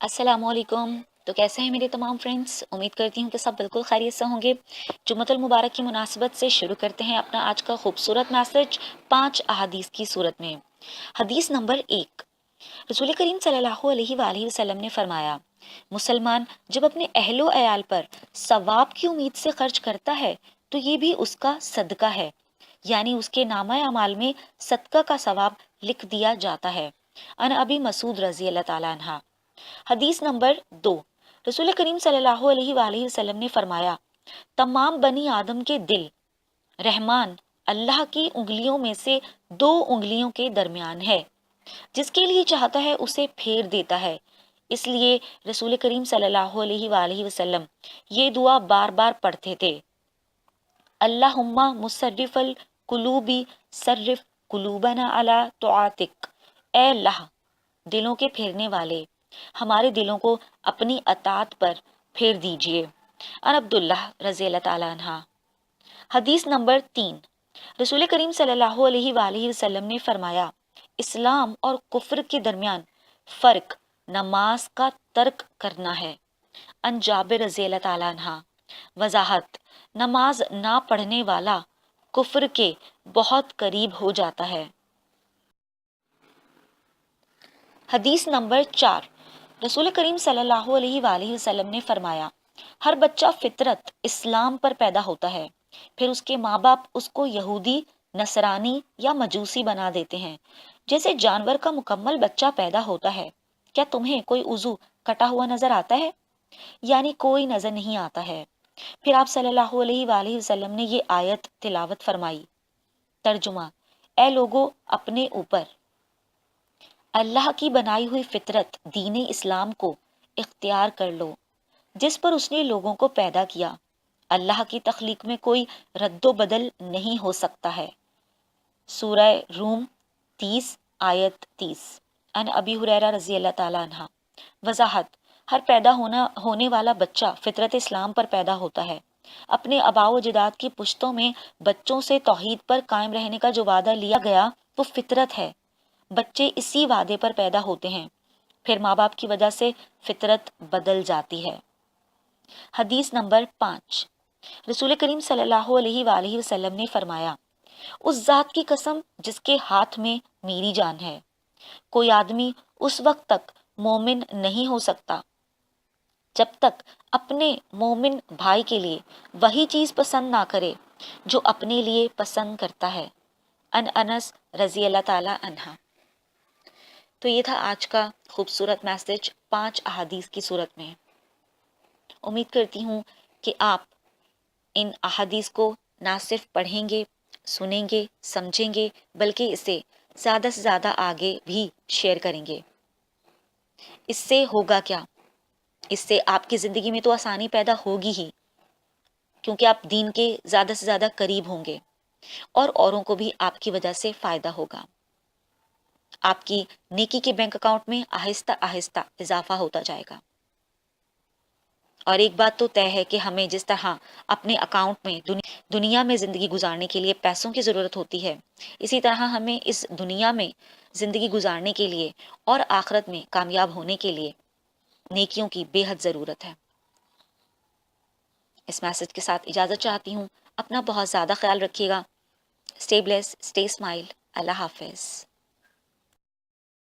अस्सलाम वालेकुम। तो कैसे हैं मेरे तमाम फ्रेंड्स? उम्मीद करती हूँ कि सब बिल्कुल खैरियत से होंगे। जुम्मतुल मुबारक की मुनासबत से शुरू करते हैं अपना आज का खूबसूरत मैसेज 5 अहादीस की सूरत में। हदीस नंबर 1, रसूल करीम सल्लल्लाहु अलैहि वसल्लम ने फरमाया, मुसलमान जब अपने अहलो अयाल पर सवाब की उम्मीद से खर्च करता है तो ये भी उसका सदका है, यानी उसके नामा अमाल में सदका का सवाब लिख दिया जाता है। अन अबी मसूद रजी अल्लाह ताला अन्हा। हदीस नंबर 2, रसूल करीम सल्लल्लाहु अलैहि वसल्लम ने फरमाया, तमाम बनी आदम के दिल रहमान अल्लाह की उंगलियों में से 2 उंगलियों के दरमियान है, जिसके लिए चाहता है उसे फेर देता है। इसलिए रसूल करीम सल्लल्लाहु अलैहि वसल्लम ये दुआ बार बार पढ़ते थे, अल्लाहुम्मा मुसर्रिफल कुलूबी सर्रिफ कुलूबना अला तोआतिक। ए अल्लाह, दिलों के फेरने वाले, हमारे दिलों को अपनी अतात पर फेर दीजिए। अन अब्दुल्लाह रज़ी अल्लाह ताला अन्हा। हदीस नंबर 3, रसूल करीम सल्लल्लाहु अलैहि वसल्लम ने फरमाया, इस्लाम और कुफ्र के दरमियान फर्क नमाज का तर्क करना है। अन जाबिर रज़ी अल्लाह ताला अन्हा। वजाहत, नमाज ना पढ़ने वाला कुफ्र के बहुत करीब हो जाता है। हदीस नंबर 4, रसूल करीम सल्लल्लाहु अलैहि वसल्लम ने फरमाया, हर बच्चा फितरत इस्लाम पर पैदा होता है, फिर उसके माँ बाप उसको यहूदी, नसरानी या मजूसी बना देते हैं। जैसे जानवर का मुकम्मल बच्चा पैदा होता है, क्या तुम्हें कोई उजू कटा हुआ नजर आता है? यानी कोई नजर नहीं आता है। फिर आप सल्लल्लाहु अलैहि वसल्लम ने ये आयत तिलावत फरमाई। तर्जुमा, ए लोगो, अपने ऊपर अल्लाह की बनाई हुई फितरत दीन इस्लाम को इख्तियार कर लो, जिस पर उसने लोगों को पैदा किया। अल्लाह की तख्लीक में कोई रद्दो बदल नहीं हो सकता है। सूरह रूम 30 आयत 30। अन अबी हुरैरा रजी अल्लाह ताला अन्हा। वजाहत, हर पैदा होने वाला बच्चा फितरत इस्लाम पर पैदा होता है। अपने अबाओ जिदाद की पुश्तों में बच्चों से तौहीद पर कायम रहने का जो वादा लिया गया वो फितरत है। बच्चे इसी वादे पर पैदा होते हैं, फिर माँ बाप की वजह से फितरत बदल जाती है। हदीस नंबर 5, रसूल करीम सल्लल्लाहु अलैहि वसल्लम ने फरमाया, उस जात की कसम जिसके हाथ में मेरी जान है, कोई आदमी उस वक्त तक मोमिन नहीं हो सकता जब तक अपने मोमिन भाई के लिए वही चीज पसंद ना करे जो अपने लिए पसंद करता है। अन अनस रजी अल्लाह ताला अन्हा। तो ये था आज का खूबसूरत मैसेज 5 अहादीस की सूरत में। उम्मीद करती हूँ कि आप इन अहादीस को ना सिर्फ पढ़ेंगे, सुनेंगे, समझेंगे, बल्कि इसे ज़्यादा से ज़्यादा आगे भी शेयर करेंगे। इससे होगा क्या? इससे आपकी ज़िंदगी में तो आसानी पैदा होगी ही, क्योंकि आप दीन के ज़्यादा से ज़्यादा करीब होंगे और औरों को भी आपकी वजह से फ़ायदा होगा। आपकी नेकी के बैंक अकाउंट में आहिस्ता आहिस्ता इजाफा होता जाएगा। और एक बात तो तय है कि हमें जिस तरह अपने अकाउंट में दुनिया में जिंदगी गुजारने के लिए पैसों की जरूरत होती है, इसी तरह हमें इस दुनिया में जिंदगी गुजारने के लिए और आखिरत में कामयाब होने के लिए नेकियों की बेहद जरूरत है। इस मैसेज के साथ इजाजत चाहती हूँ। अपना बहुत ज्यादा ख्याल रखिएगा। Stay blessed, stay smile. अल्लाह हाफिज।